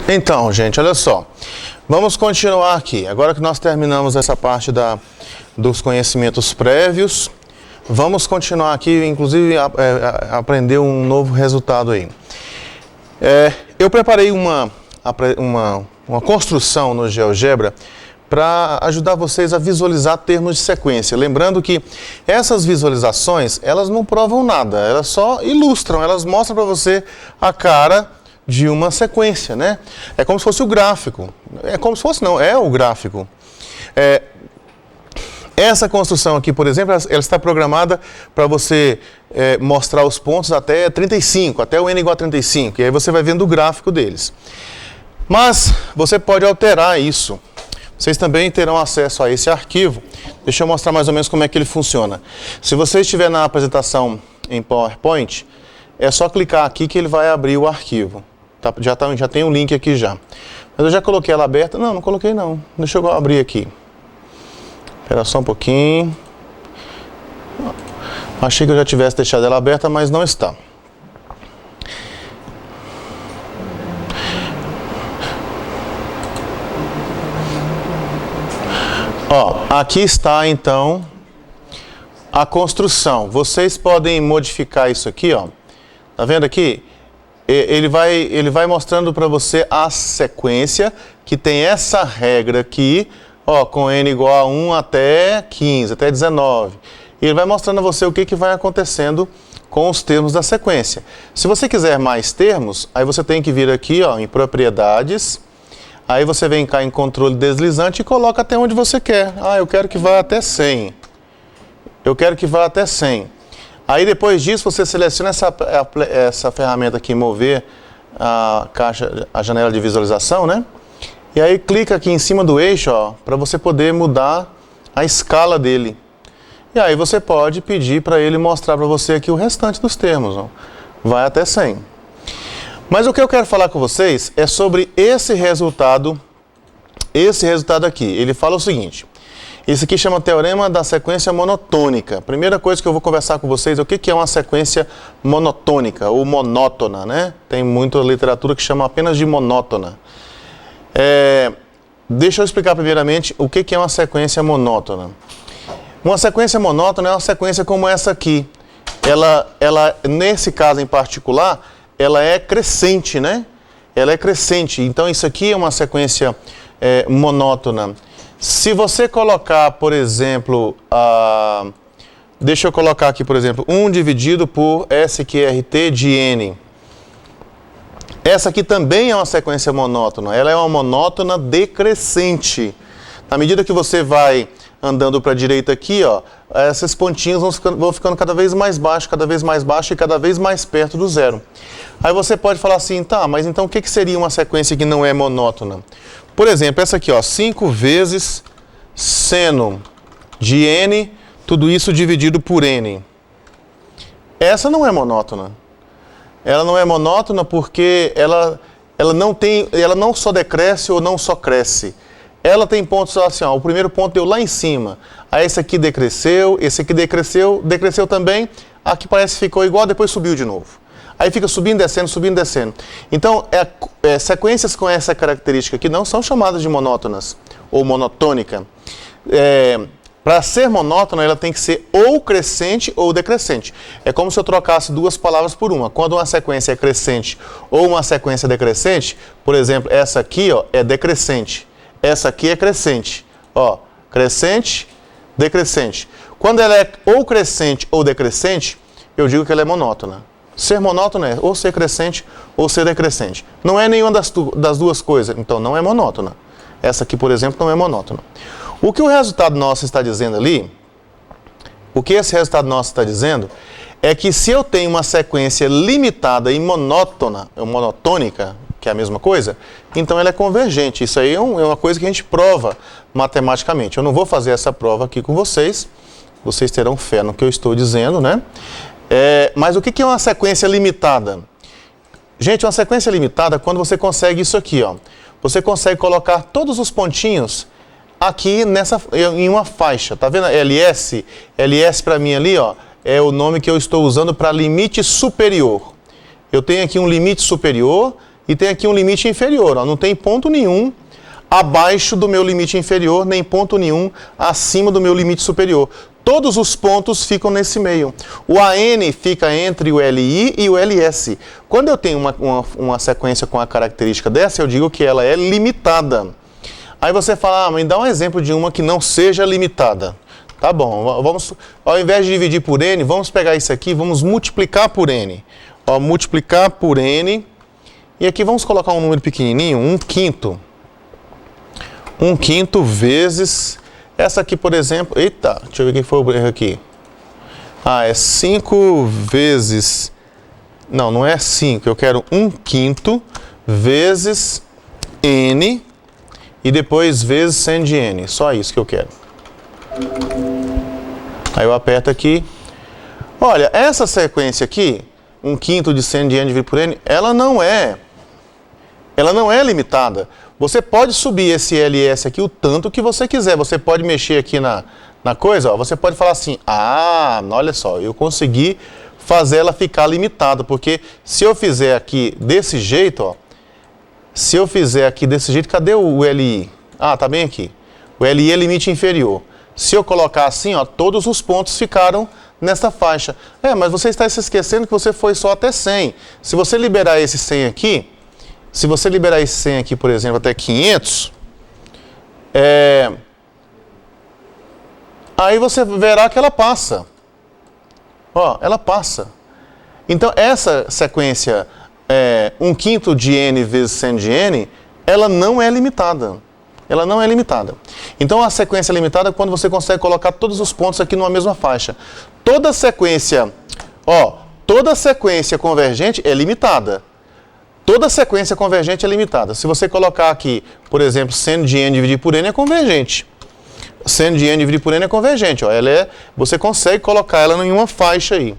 Então, gente, olha só. Vamos continuar aqui. Agora que nós terminamos essa parte dos conhecimentos prévios, vamos continuar aqui, inclusive aprender um novo resultado aí. Eu preparei uma construção no GeoGebra para ajudar vocês a visualizar termos de sequência. Lembrando que essas visualizações, elas não provam nada, elas só ilustram, elas mostram para você a cara de uma sequência, né? É como se fosse o gráfico. É como se fosse, não, é o gráfico. Essa construção aqui, por exemplo, ela está programada para você mostrar os pontos até 35, até o n igual a 35, e aí você vai vendo o gráfico deles. Mas você pode alterar isso. Vocês também terão acesso a esse arquivo. Deixa eu mostrar mais ou menos como é que ele funciona. Se você estiver na apresentação em PowerPoint, é só clicar aqui que ele vai abrir o arquivo. Já tem um link aqui já. Mas eu já coloquei ela aberta. Não coloquei não. Deixa eu abrir aqui. Espera só um pouquinho. Achei que eu já tivesse deixado ela aberta, mas não está. Aqui está então a construção. Vocês podem modificar isso aqui, ó. Tá vendo aqui? Ele vai mostrando para você a sequência que tem essa regra aqui, ó, com n igual a 1 até 15, até 19. E ele vai mostrando a você o que vai acontecendo com os termos da sequência. Se você quiser mais termos, aí você tem que vir aqui, ó, em propriedades. Aí você vem cá em controle deslizante e coloca até onde você quer. Eu quero que vá até 100. Eu quero que vá até 100. Aí depois disso você seleciona essa ferramenta aqui, mover a janela de visualização, né? E aí clica aqui em cima do eixo, ó, para você poder mudar a escala dele. E aí você pode pedir para ele mostrar para você aqui o restante dos termos, ó. Vai até 100. Mas o que eu quero falar com vocês é sobre esse resultado aqui. Ele fala o seguinte: isso aqui chama teorema da sequência monotônica. Primeira coisa que eu vou conversar com vocês é o que é uma sequência monotônica ou monótona, né? Tem muita literatura que chama apenas de monótona. Deixa eu explicar primeiramente o que é uma sequência monótona. Uma sequência monótona é uma sequência como essa aqui. Ela nesse caso em particular, ela é crescente, né? Ela é crescente. Então isso aqui é uma sequência monótona. Se você colocar, por exemplo, deixa eu colocar aqui, por exemplo, 1 dividido por SQRT de N. Essa aqui também é uma sequência monótona. Ela é uma monótona decrescente. Na medida que você vai andando para a direita aqui, ó, esses pontinhos vão ficando cada vez mais baixo e cada vez mais perto do zero. Aí você pode falar assim, tá, mas então o que seria uma sequência que não é monótona? Por exemplo, essa aqui, ó, 5 vezes seno de n, tudo isso dividido por n. Essa não é monótona. Ela não é monótona porque ela não só decresce ou não só cresce. Ela tem pontos assim, ó, o primeiro ponto deu lá em cima, aí esse aqui decresceu, esse aqui decresceu também, aqui parece que ficou igual, depois subiu de novo. Aí fica subindo, descendo. Então, sequências com essa característica aqui não são chamadas de monótonas ou monotônica. Para ser monótona, ela tem que ser ou crescente ou decrescente. É como se eu trocasse duas palavras por uma. Quando uma sequência é crescente ou uma sequência decrescente, por exemplo, essa aqui, ó, é decrescente. Essa aqui é crescente. Ó, crescente, decrescente. Quando ela é ou crescente ou decrescente, eu digo que ela é monótona. Ser monótono é ou ser crescente ou ser decrescente. Não é nenhuma das duas coisas, então não é monótona. Essa aqui, por exemplo, não é monótona. O que o resultado nosso está dizendo ali, o que esse resultado nosso está dizendo, é que se eu tenho uma sequência limitada e monótona, ou monotônica, que é a mesma coisa, então ela é convergente. Isso aí é uma coisa que a gente prova matematicamente. Eu não vou fazer essa prova aqui com vocês, vocês terão fé no que eu estou dizendo, né? Mas o que é uma sequência limitada? Gente, uma sequência limitada é quando você consegue isso aqui, ó. Você consegue colocar todos os pontinhos aqui em uma faixa, tá vendo? LS para mim ali, ó, é o nome que eu estou usando para limite superior. Eu tenho aqui um limite superior e tem aqui um limite inferior. Ó, não tem ponto nenhum abaixo do meu limite inferior, nem ponto nenhum acima do meu limite superior. Todos os pontos ficam nesse meio. O AN fica entre o LI e o LS. Quando eu tenho uma sequência com a característica dessa, eu digo que ela é limitada. Aí você fala, me dá um exemplo de uma que não seja limitada. Tá bom, vamos, ao invés de dividir por N, vamos pegar isso aqui, vamos multiplicar por N. Ó, multiplicar por N. E aqui vamos colocar um número pequenininho, 1/5. 1/5 vezes... Essa aqui, por exemplo... Eita, deixa eu ver o que foi o erro aqui. É 5 vezes... Não é 5. Eu quero 1/5 vezes N e depois vezes sen de N. Só isso que eu quero. Aí eu aperto aqui. Olha, essa sequência aqui, 1/5 de sen de N dividido por N, ela não é limitada. Você pode subir esse LS aqui o tanto que você quiser. Você pode mexer aqui na coisa, ó. Você pode falar assim, olha só, eu consegui fazer ela ficar limitada. Porque se eu fizer aqui desse jeito, ó. Se eu fizer aqui desse jeito, cadê o LI? Tá bem aqui. O LI é limite inferior. Se eu colocar assim, ó, todos os pontos ficaram nessa faixa. Mas você está se esquecendo que você foi só até 100. Se você liberar esse 100 aqui... Se você liberar esse 100 aqui, por exemplo, até 500, aí você verá que ela passa. Ó, ela passa. Então, essa sequência 1/5 de N vezes sen de N, ela não é limitada. Ela não é limitada. Então, a sequência é limitada quando você consegue colocar todos os pontos aqui numa mesma faixa. Toda sequência convergente é limitada. Toda sequência convergente é limitada. Se você colocar aqui, por exemplo, sen de N dividido por N é convergente. Sen de N dividido por N é convergente. Ó. Você consegue colocar ela em uma faixa aí.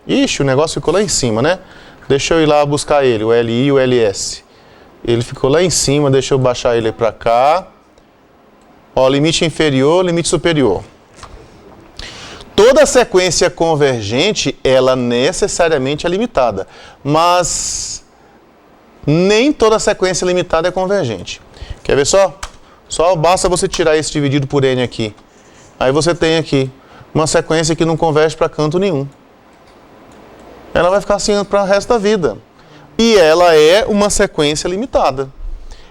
Ixi, o negócio ficou lá em cima, né? Deixa eu ir lá buscar ele, o LI e o LS. Ele ficou lá em cima, deixa eu baixar ele para cá. Ó, limite inferior, limite superior. Toda sequência convergente, ela necessariamente é limitada. Mas... nem toda sequência limitada é convergente. Quer ver só? Só basta você tirar esse dividido por N aqui. Aí você tem aqui uma sequência que não converge para canto nenhum. Ela vai ficar assim para o resto da vida. E ela é uma sequência limitada.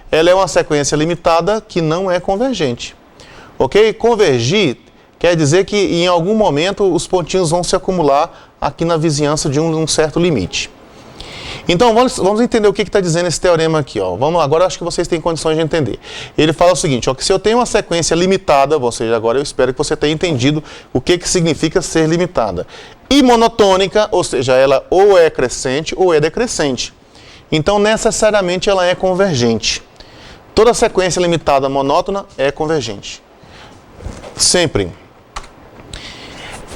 Ela é uma sequência limitada que não é convergente. Ok? Convergir quer dizer que em algum momento os pontinhos vão se acumular aqui na vizinhança de um certo limite. Então, vamos entender o que está dizendo esse teorema aqui. Ó. Vamos lá, agora acho que vocês têm condições de entender. Ele fala o seguinte, ó, que se eu tenho uma sequência limitada, ou seja, agora eu espero que você tenha entendido o que significa ser limitada. E monotônica, ou seja, ela ou é crescente ou é decrescente. Então, necessariamente, ela é convergente. Toda sequência limitada monótona é convergente. Sempre.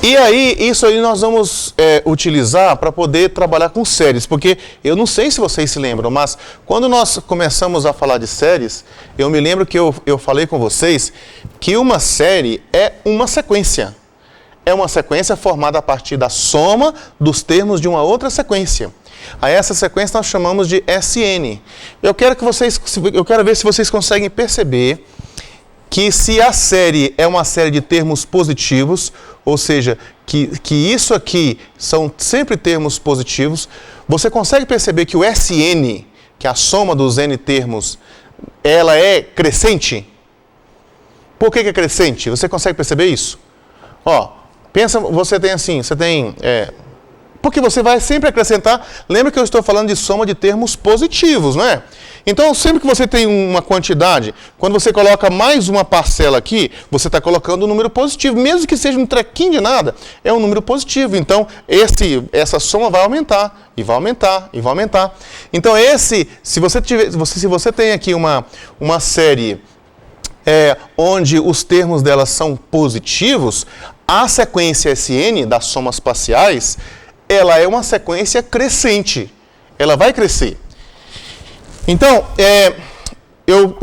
E aí, isso aí nós vamos utilizar para poder trabalhar com séries, porque eu não sei se vocês se lembram, mas quando nós começamos a falar de séries, eu me lembro que eu falei com vocês que uma série é uma sequência. É uma sequência formada a partir da soma dos termos de uma outra sequência. A essa sequência nós chamamos de SN. Eu quero ver se vocês conseguem perceber que se a série é uma série de termos positivos, ou seja, que isso aqui são sempre termos positivos, você consegue perceber que o SN, que é a soma dos N termos, ela é crescente? Por que é crescente? Você consegue perceber isso? Ó, pensa, você tem porque você vai sempre acrescentar, lembra que eu estou falando de soma de termos positivos, não é? Então, sempre que você tem uma quantidade, quando você coloca mais uma parcela aqui, você está colocando um número positivo, mesmo que seja um trequinho de nada, é um número positivo. Então, essa soma vai aumentar, e vai aumentar, e vai aumentar. Então, se você tem aqui uma série onde os termos delas são positivos, a sequência SN das somas parciais, ela é uma sequência crescente. Ela vai crescer. Então, eu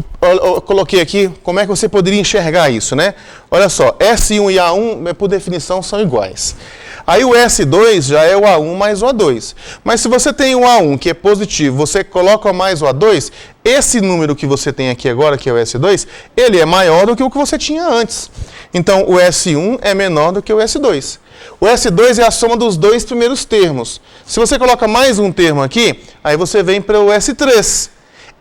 coloquei aqui como é que você poderia enxergar isso, né? Olha só, S1 e A1, por definição, são iguais. Aí o S2 já é o A1 mais o A2. Mas se você tem o A1 que é positivo, você coloca mais o A2, esse número que você tem aqui agora, que é o S2, ele é maior do que o que você tinha antes. Então o S1 é menor do que o S2. O S2 é a soma dos dois primeiros termos. Se você coloca mais um termo aqui, aí você vem para o S3.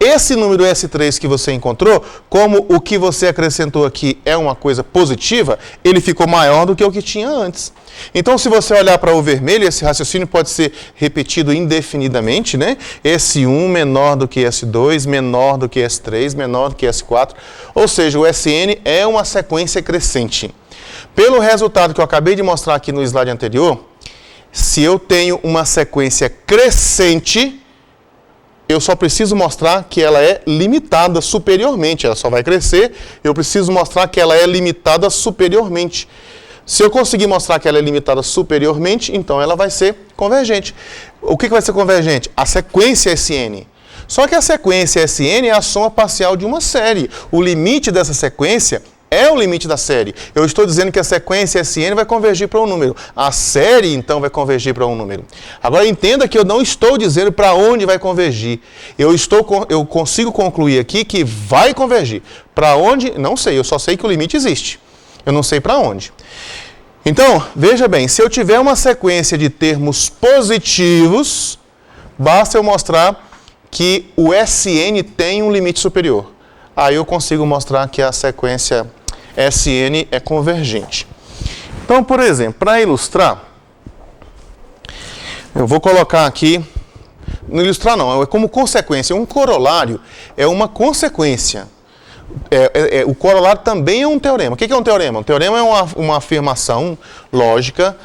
Esse número S3 que você encontrou, como o que você acrescentou aqui é uma coisa positiva, ele ficou maior do que o que tinha antes. Então, se você olhar para o vermelho, esse raciocínio pode ser repetido indefinidamente, né? S1 menor do que S2, menor do que S3, menor do que S4. Ou seja, o SN é uma sequência crescente. Pelo resultado que eu acabei de mostrar aqui no slide anterior, se eu tenho uma sequência crescente, eu só preciso mostrar que ela é limitada superiormente. Ela só vai crescer, eu preciso mostrar que ela é limitada superiormente. Se eu conseguir mostrar que ela é limitada superiormente, então ela vai ser convergente. O que vai ser convergente? A sequência SN. Só que a sequência SN é a soma parcial de uma série. O limite dessa sequência é o limite da série. Eu estou dizendo que a sequência SN vai convergir para um número. A série, então, vai convergir para um número. Agora, entenda que eu não estou dizendo para onde vai convergir. Eu consigo concluir aqui que vai convergir. Para onde? Não sei. Eu só sei que o limite existe. Eu não sei para onde. Então, veja bem. Se eu tiver uma sequência de termos positivos, basta eu mostrar que o SN tem um limite superior. Aí eu consigo mostrar que a sequência SN é convergente. Então, por exemplo, para ilustrar, eu vou colocar aqui, não ilustrar não, é como consequência. Um corolário é uma consequência. O corolário também é um teorema. O que é um teorema? Um teorema é uma afirmação lógica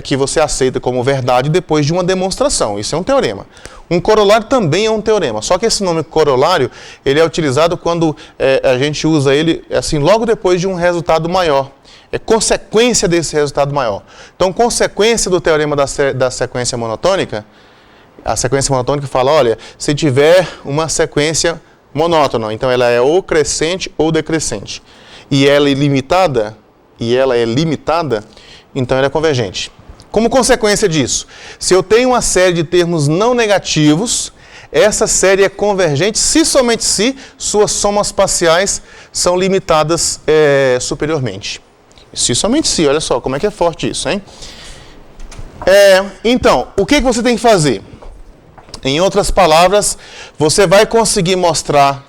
que você aceita como verdade depois de uma demonstração. Isso é um teorema. Um corolário também é um teorema. Só que esse nome corolário, ele é utilizado quando a gente usa ele assim logo depois de um resultado maior. É consequência desse resultado maior. Então, consequência do teorema da sequência monotônica, a sequência monotônica fala, olha, se tiver uma sequência monótona, então ela é ou crescente ou decrescente. E ela é limitada, então ela é convergente. Como consequência disso, se eu tenho uma série de termos não negativos, essa série é convergente se somente se suas somas parciais são limitadas superiormente. Se somente se, olha só como é que é forte isso, hein? Então, o que você tem que fazer? Em outras palavras, você vai conseguir mostrar,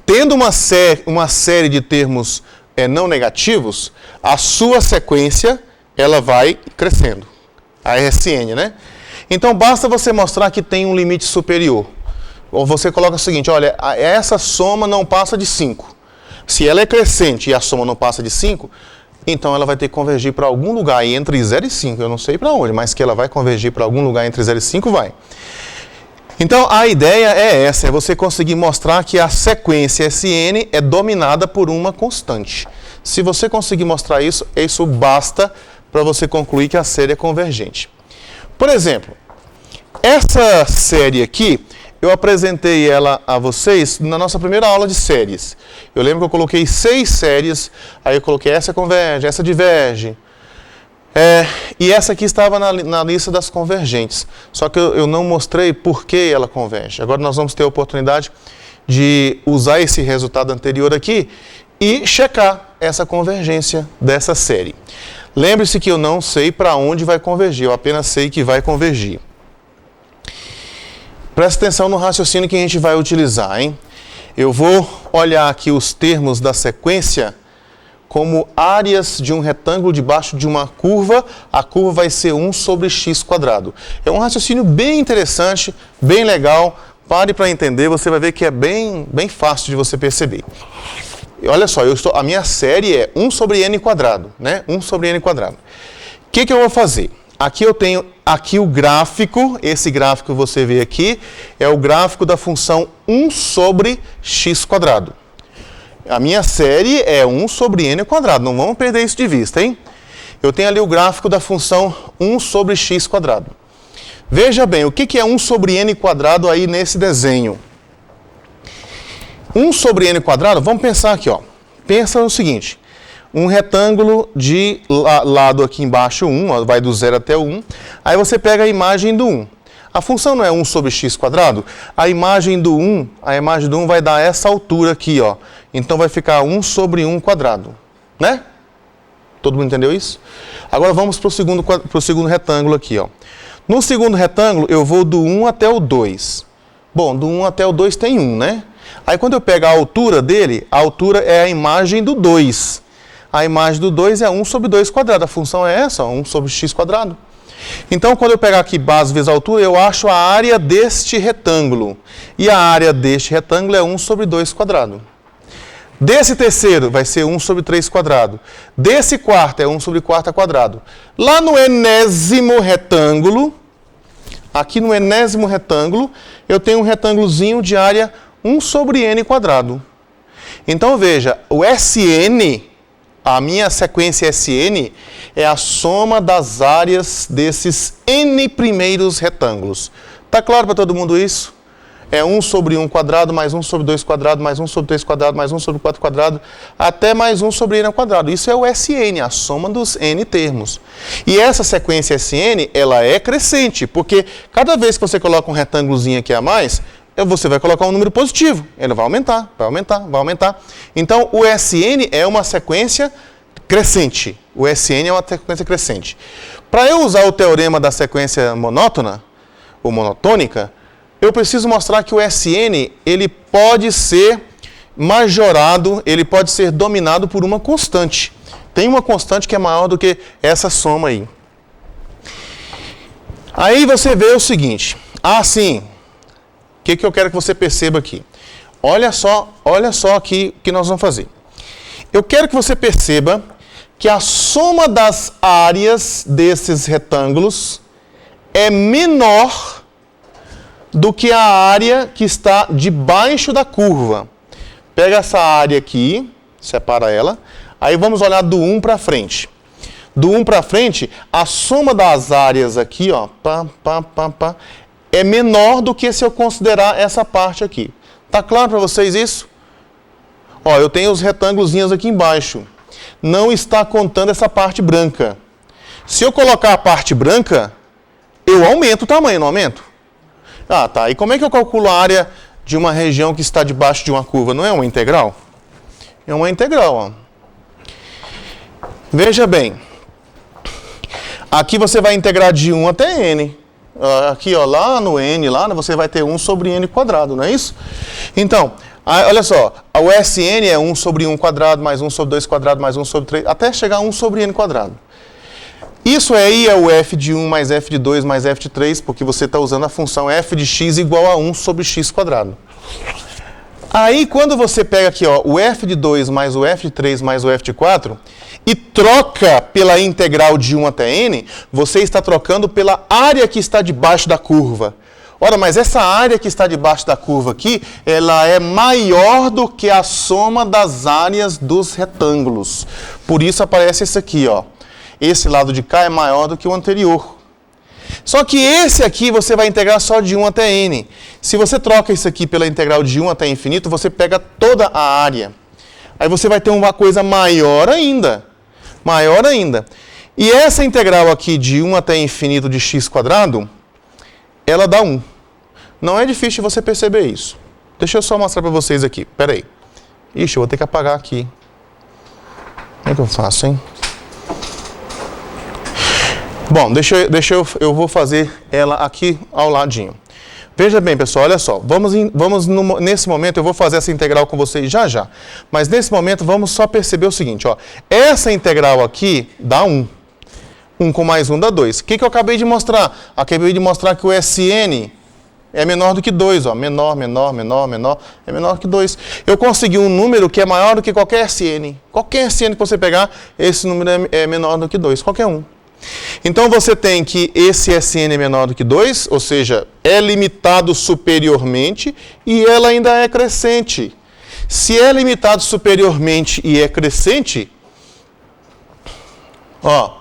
tendo uma série de termos não negativos, a sua sequência ela vai crescendo. A SN, né? Então, basta você mostrar que tem um limite superior. Ou você coloca o seguinte, olha, essa soma não passa de 5. Se ela é crescente e a soma não passa de 5, então ela vai ter que convergir para algum lugar entre 0 e 5. Eu não sei para onde, mas que ela vai convergir para algum lugar entre 0 e 5, vai. Então, a ideia é essa, é você conseguir mostrar que a sequência SN é dominada por uma constante. Se você conseguir mostrar isso, isso basta para você concluir que a série é convergente. Por exemplo, essa série aqui, eu apresentei ela a vocês na nossa primeira aula de séries. Eu lembro que eu coloquei 6 séries, aí eu coloquei essa converge, essa diverge. E essa aqui estava na lista das convergentes. Só que eu não mostrei por que ela converge. Agora nós vamos ter a oportunidade de usar esse resultado anterior aqui e checar essa convergência dessa série. Lembre-se que eu não sei para onde vai convergir, eu apenas sei que vai convergir. Presta atenção no raciocínio que a gente vai utilizar, hein? Eu vou olhar aqui os termos da sequência como áreas de um retângulo debaixo de uma curva. A curva vai ser 1 sobre x². É um raciocínio bem interessante, bem legal. Pare para entender, você vai ver que é bem fácil de você perceber. Olha só, a minha série é 1 sobre n², né? 1 sobre n². O que eu vou fazer? Aqui eu tenho o gráfico, esse gráfico que você vê aqui, é o gráfico da função 1 sobre x². A minha série é 1 sobre n², não vamos perder isso de vista, hein? Eu tenho ali o gráfico da função 1 sobre x². Veja bem, o que é 1 sobre n² aí nesse desenho? 1 sobre n², vamos pensar aqui, ó. Pensa no seguinte, um retângulo de lado aqui embaixo 1, ó, vai do 0 até o 1. Aí você pega a imagem do 1. A função não é 1 sobre x²? A imagem do 1 vai dar essa altura aqui, ó. Então vai ficar 1 sobre 1², né? Todo mundo entendeu isso? Agora vamos para o segundo retângulo aqui, ó. No segundo retângulo eu vou do 1 até o 2. Bom, do 1 até o 2 tem 1, né? Aí quando eu pegar a altura dele, a altura é a imagem do 2. A imagem do 2 é 1 sobre 2². A função é essa, ó, 1 sobre x². Então, quando eu pegar aqui base vezes altura, eu acho a área deste retângulo. E a área deste retângulo é 1 sobre 2². Desse terceiro vai ser 1 sobre 3². Desse quarto é 1 sobre 4². Lá no enésimo retângulo, aqui no enésimo retângulo, eu tenho um retângulozinho de área 1 sobre n². Então, veja, o SN, a minha sequência SN, é a soma das áreas desses n primeiros retângulos. Tá claro para todo mundo isso? É 1 sobre 1², mais 1 sobre 2², mais 1 sobre 3², mais 1 sobre 4², até mais 1 sobre n². Isso é o SN, a soma dos n termos. E essa sequência SN, ela é crescente, porque cada vez que você coloca um retângulozinho aqui a mais, você vai colocar um número positivo. Ele vai aumentar, vai aumentar, vai aumentar. Então, o SN é uma sequência crescente. O SN é uma sequência crescente. Para eu usar o teorema da sequência monótona, ou monotônica, eu preciso mostrar que o SN, ele pode ser majorado, ele pode ser dominado por uma constante. Tem uma constante que é maior do que essa soma aí. Aí você vê o seguinte. Sim. O que eu quero que você perceba aqui? Olha só aqui o que nós vamos fazer. Eu quero que você perceba que a soma das áreas desses retângulos é menor do que a área que está debaixo da curva. Pega essa área aqui, separa ela, aí vamos olhar do 1 para frente. Do 1 para frente, a soma das áreas aqui, ó, é menor do que se eu considerar essa parte aqui. Tá claro para vocês isso? Ó, eu tenho os retângulozinhos aqui embaixo. Não está contando essa parte branca. Se eu colocar a parte branca, eu aumento o tamanho, não aumento? Tá. E como é que eu calculo a área de uma região que está debaixo de uma curva? Não é uma integral? É uma integral, ó. Veja bem. Aqui você vai integrar de 1 até n. Aqui, ó, lá no n, você vai ter 1 sobre n², não é isso? Então, olha só, o SN é 1 sobre 1², mais 1 sobre 2², mais 1 sobre 3, até chegar a 1 sobre n². Isso aí é o f de 1 mais f de 2 mais f de 3, porque você está usando a função f de x igual a 1 sobre x². Aí, quando você pega aqui, ó, o f de 2 mais o f de 3 mais o f de 4 e troca pela integral de 1 até n, você está trocando pela área que está debaixo da curva. Ora, mas essa área que está debaixo da curva aqui, ela é maior do que a soma das áreas dos retângulos. Por isso aparece esse aqui, ó. Esse lado de cá é maior do que o anterior. Só que esse aqui você vai integrar só de 1 até n. Se você troca isso aqui pela integral de 1 até infinito, você pega toda a área. Aí você vai ter uma coisa maior ainda. Maior ainda. E essa integral aqui de 1 até infinito de x², ela dá 1. Não é difícil você perceber isso. Deixa eu só mostrar para vocês aqui. Pera aí. Ixi, eu vou ter que apagar aqui. Como é que eu faço, hein? Bom, eu vou fazer ela aqui ao ladinho. Veja bem, pessoal, olha só. Nesse momento, eu vou fazer essa integral com vocês já. Mas nesse momento, vamos só perceber o seguinte, ó. Essa integral aqui dá 1. 1 com mais 1 dá 2. O que eu acabei de mostrar? Acabei de mostrar que o SN é menor do que 2, ó. Menor, é menor que 2. Eu consegui um número que é maior do que qualquer SN. Qualquer SN que você pegar, esse número é menor do que 2. Qualquer um. Então você tem que esse SN é menor do que 2, ou seja, é limitado superiormente e ela ainda é crescente. Se é limitado superiormente e é crescente, ó,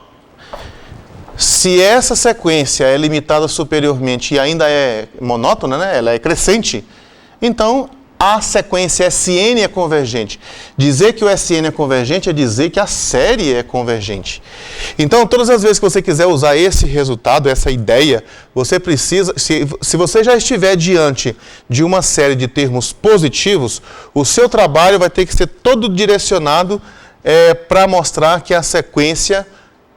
se essa sequência é limitada superiormente e ainda é monótona, né, ela é crescente, então a sequência SN é convergente. Dizer que o SN é convergente é dizer que a série é convergente. Então, todas as vezes que você quiser usar esse resultado, essa ideia, você precisa, se você já estiver diante de uma série de termos positivos, o seu trabalho vai ter que ser todo direcionado para mostrar que a sequência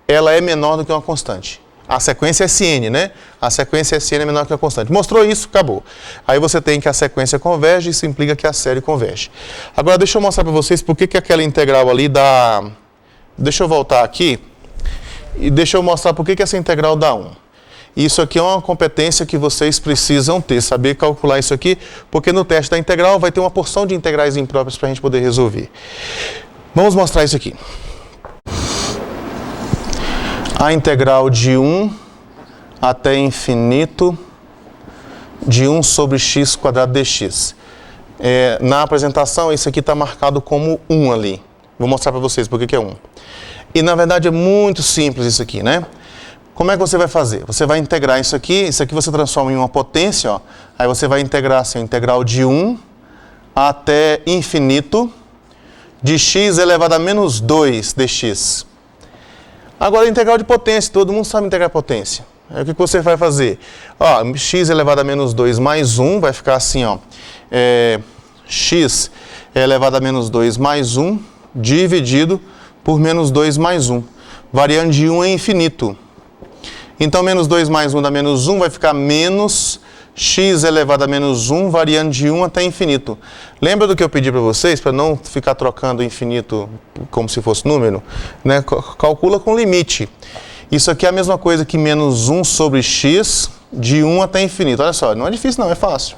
ela é menor do que uma constante. A sequência SN, né? A sequência SN é menor que a constante. Mostrou isso, acabou. Aí você tem que a sequência converge, isso implica que a série converge. Agora, deixa eu mostrar para vocês por que aquela integral ali dá... Deixa eu voltar aqui e deixa eu mostrar por que essa integral dá 1. Isso aqui é uma competência que vocês precisam ter, saber calcular isso aqui, porque no teste da integral vai ter uma porção de integrais impróprias para a gente poder resolver. Vamos mostrar isso aqui. A integral de 1 até infinito de 1 sobre x quadrado dx. Na apresentação, isso aqui está marcado como 1 ali. Vou mostrar para vocês por que é 1. E, na verdade, é muito simples isso aqui, né? Como é que você vai fazer? Você vai integrar isso aqui você transforma em uma potência, ó. Aí você vai integrar assim, a integral de 1 até infinito de x elevado a menos 2 dx. Agora, a integral de potência, todo mundo sabe integrar potência. Aí o que você vai fazer? Ó, x elevado a menos 2 mais 1 vai ficar assim, ó. X elevado a menos 2 mais 1 dividido por menos 2 mais 1. Variando de 1 a infinito. Então, menos 2 mais 1 dá menos 1, vai ficar menos x elevado a menos 1, variando de 1 até infinito. Lembra do que eu pedi para vocês, para não ficar trocando infinito como se fosse número? Né? Calcula com limite. Isso aqui é a mesma coisa que menos 1 sobre x de 1 até infinito. Olha só, não é difícil não, é fácil.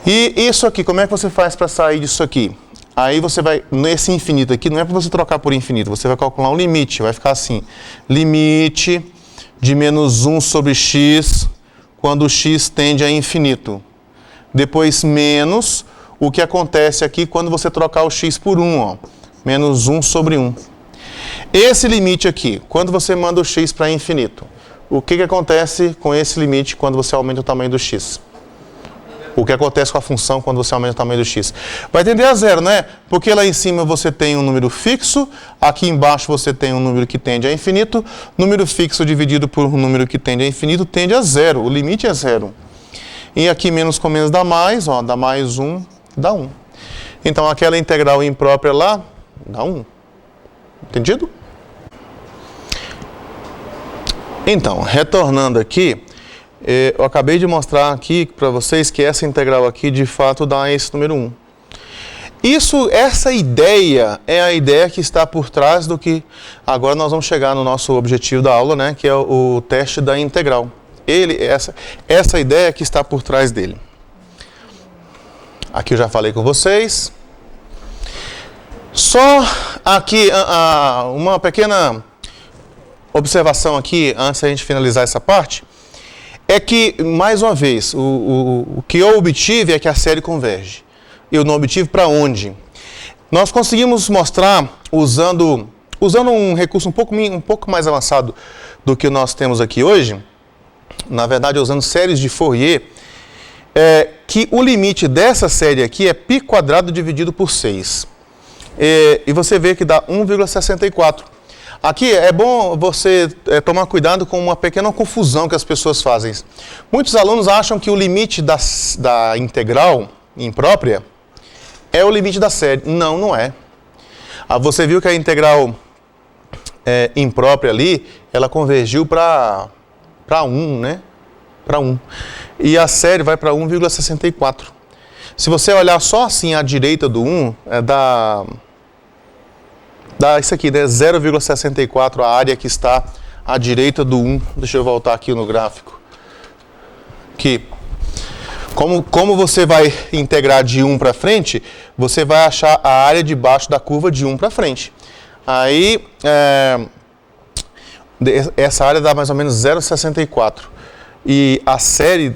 E isso aqui, como é que você faz para sair disso aqui? Aí você vai, nesse infinito aqui, não é para você trocar por infinito, você vai calcular um limite, vai ficar assim, limite de menos 1 sobre x quando o x tende a infinito. Depois menos o que acontece aqui quando você trocar o x por 1, ó, menos 1 sobre 1. Esse limite aqui, quando você manda o x para infinito, o que acontece com esse limite quando você aumenta o tamanho do x? O que acontece com a função quando você aumenta o tamanho do x? Vai tender a zero, né? Porque lá em cima você tem um número fixo, aqui embaixo você tem um número que tende a infinito, número fixo dividido por um número que tende a infinito tende a zero, o limite é zero. E aqui menos com menos dá mais, ó, dá mais 1, dá 1. Então aquela integral imprópria lá, dá 1. Entendido? Então, retornando aqui, eu acabei de mostrar aqui para vocês que essa integral aqui de fato dá esse número 1. Essa ideia é a ideia que está por trás do que agora nós vamos chegar no nosso objetivo da aula, né, que é o teste da integral. Essa ideia que está por trás dele. Aqui eu já falei com vocês. Só aqui uma pequena observação aqui antes da gente finalizar essa parte. É que, mais uma vez, o que eu obtive é que a série converge. Eu não obtive para onde? Nós conseguimos mostrar, usando um recurso um pouco mais avançado do que nós temos aqui hoje, na verdade, usando séries de Fourier, que o limite dessa série aqui é π quadrado dividido por 6. E você vê que dá 1,64. Aqui é bom você tomar cuidado com uma pequena confusão que as pessoas fazem. Muitos alunos acham que o limite da integral imprópria é o limite da série. Não, não é. Você viu que a integral imprópria ali, ela convergiu para 1, né? Para 1. E a série vai para 1,64. Se você olhar só assim à direita do 1, dá isso aqui, né? 0,64 a área que está à direita do 1. Deixa eu voltar aqui no gráfico. Aqui. Como você vai integrar de 1 para frente, você vai achar a área debaixo da curva de 1 para frente. Aí, essa área dá mais ou menos 0,64. E a série,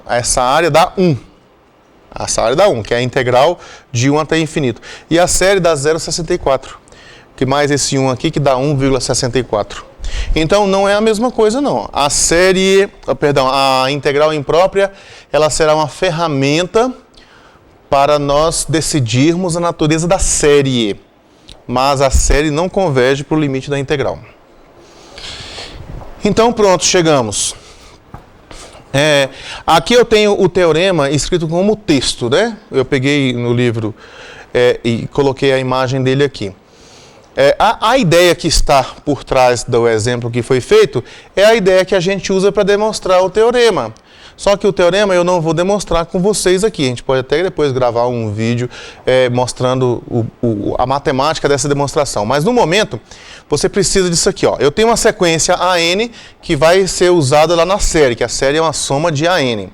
essa área dá 1. Essa área dá 1, que é a integral de 1 até infinito. E a série dá 0,64. Que mais esse 1 aqui que dá 1,64. Então não é a mesma coisa não. A integral imprópria, ela será uma ferramenta para nós decidirmos a natureza da série, mas a série não converge para o limite da integral. Então pronto, chegamos. Aqui eu tenho o teorema escrito como texto, né? Eu peguei no livro e coloquei a imagem dele aqui. A ideia que está por trás do exemplo que foi feito é a ideia que a gente usa para demonstrar o teorema. Só que o teorema eu não vou demonstrar com vocês aqui. A gente pode até depois gravar um vídeo mostrando a matemática dessa demonstração. Mas no momento, você precisa disso aqui. Ó. Eu tenho uma sequência AN que vai ser usada lá na série, que a série é uma soma de AN.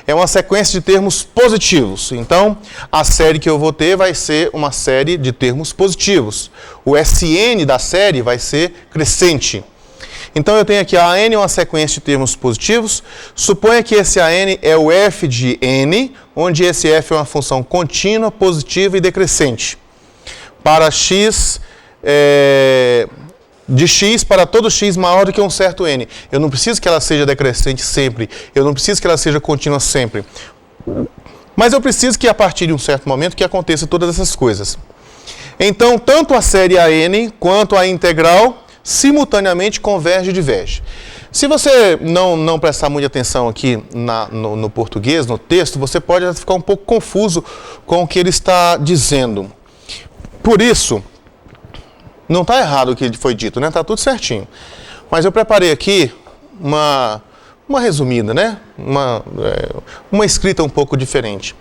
É uma sequência de termos positivos. Então, a série que eu vou ter vai ser uma série de termos positivos. O SN da série vai ser crescente. Então eu tenho aqui a AN, uma sequência de termos positivos. Suponha que esse AN é o f de n, onde esse f é uma função contínua, positiva e decrescente. Para x, de x para todo x maior do que um certo n. Eu não preciso que ela seja decrescente sempre. Eu não preciso que ela seja contínua sempre. Mas eu preciso que a partir de um certo momento que aconteça todas essas coisas. Então, tanto a série AN quanto a integral simultaneamente converge e diverge. Se você não prestar muita atenção aqui no português, no texto, você pode ficar um pouco confuso com o que ele está dizendo. Por isso, não está errado o que foi dito, né? Está tudo certinho. Mas eu preparei aqui uma resumida, né? Uma escrita um pouco diferente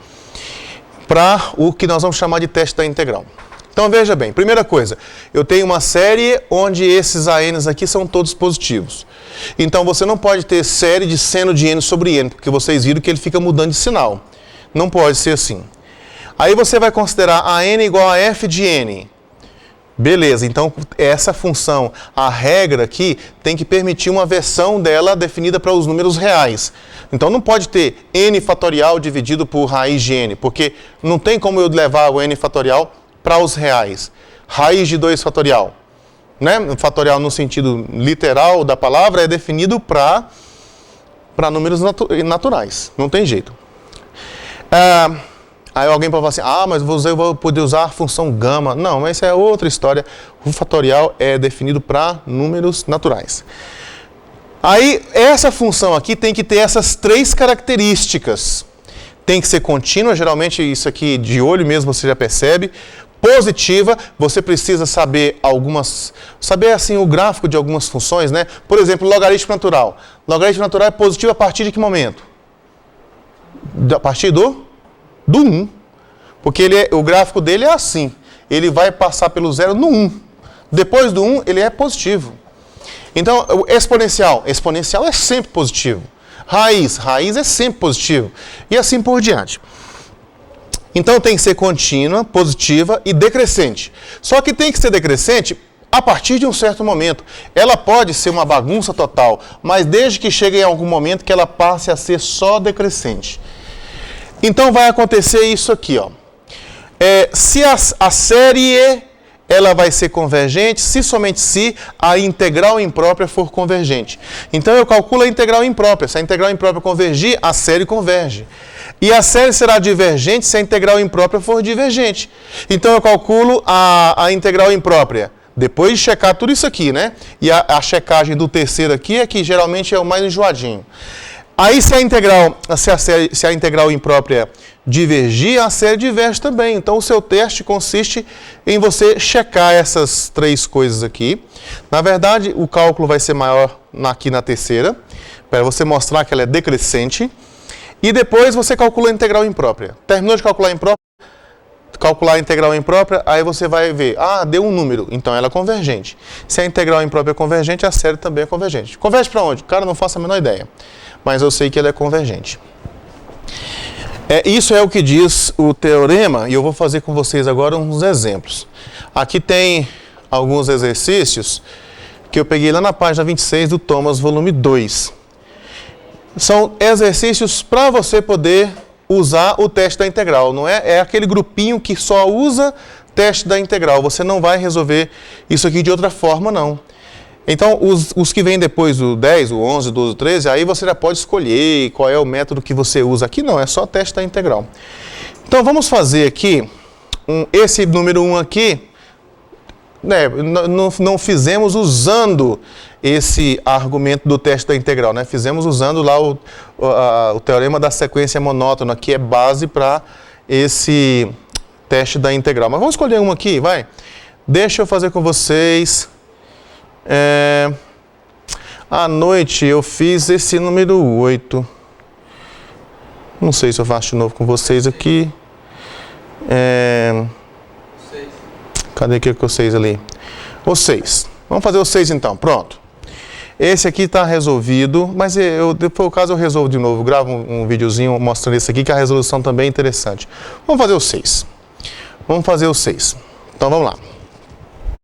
para o que nós vamos chamar de teste da integral. Então veja bem, primeira coisa, eu tenho uma série onde esses ANs aqui são todos positivos. Então você não pode ter série de seno de n sobre n, porque vocês viram que ele fica mudando de sinal. Não pode ser assim. Aí você vai considerar a n igual a f de n. Beleza, então essa função, a regra aqui, tem que permitir uma versão dela definida para os números reais. Então não pode ter n fatorial dividido por raiz de n, porque não tem como eu levar o n fatorial para os reais. Raiz de 2 fatorial. Né? Fatorial no sentido literal da palavra é definido para números naturais. Não tem jeito. Aí alguém pode falar assim, mas eu vou poder usar a função gama. Não, mas isso é outra história. O fatorial é definido para números naturais. Aí, essa função aqui tem que ter essas 3 características. Tem que ser contínua, geralmente isso aqui de olho mesmo você já percebe. Positiva, você precisa saber assim o gráfico de algumas funções, né? Por exemplo, logaritmo natural. Logaritmo natural é positivo a partir de que momento? A partir do 1. Porque o gráfico dele é assim. Ele vai passar pelo 0 no 1. Depois do 1, ele é positivo. Então, o exponencial é sempre positivo. Raiz é sempre positivo. E assim por diante. Então tem que ser contínua, positiva e decrescente. Só que tem que ser decrescente a partir de um certo momento. Ela pode ser uma bagunça total, mas desde que chegue em algum momento que ela passe a ser só decrescente. Então vai acontecer isso aqui, ó. Se a série ela vai ser convergente somente se a integral imprópria for convergente. Então eu calculo a integral imprópria. Se a integral imprópria convergir, a série converge. E a série será divergente se a integral imprópria for divergente. Então eu calculo a integral imprópria. Depois de checar tudo isso aqui, né? E a checagem do terceiro aqui é que geralmente é o mais enjoadinho. Aí se a integral imprópria divergir, a série diverge também. Então o seu teste consiste em você checar essas 3 coisas aqui. Na verdade, o cálculo vai ser maior aqui na terceira, para você mostrar que ela é decrescente. E depois você calcula a integral imprópria. Terminou de calcular a integral imprópria, aí você vai ver, deu um número, então ela é convergente. Se a integral imprópria é convergente, a série também é convergente. Converge para onde? Cara, não faço a menor ideia. Mas eu sei que ela é convergente. Isso é o que diz o teorema, e eu vou fazer com vocês agora uns exemplos. Aqui tem alguns exercícios que eu peguei lá na página 26 do Thomas, volume 2. São exercícios para você poder usar o teste da integral, não é? É aquele grupinho que só usa teste da integral. Você não vai resolver isso aqui de outra forma, não. Então, os que vêm depois do 10, o 11, o 12, o 13, aí você já pode escolher qual é o método que você usa. Aqui não, é só teste da integral. Então vamos fazer aqui, esse número 1 aqui, né, não fizemos usando esse argumento do teste da integral, né? Fizemos usando lá o teorema da sequência monótona, que é base para esse teste da integral. Mas vamos escolher um aqui, vai. Deixa eu fazer com vocês. À noite eu fiz esse número 8. Não sei se eu faço de novo com vocês aqui. Cadê que é o 6 ali? O 6. Vamos fazer o 6 então, pronto. Esse aqui está resolvido, mas depois o caso eu resolvo de novo. Gravo um videozinho mostrando isso aqui, que a resolução também é interessante. Vamos fazer o 6. Vamos fazer o 6. Então vamos lá.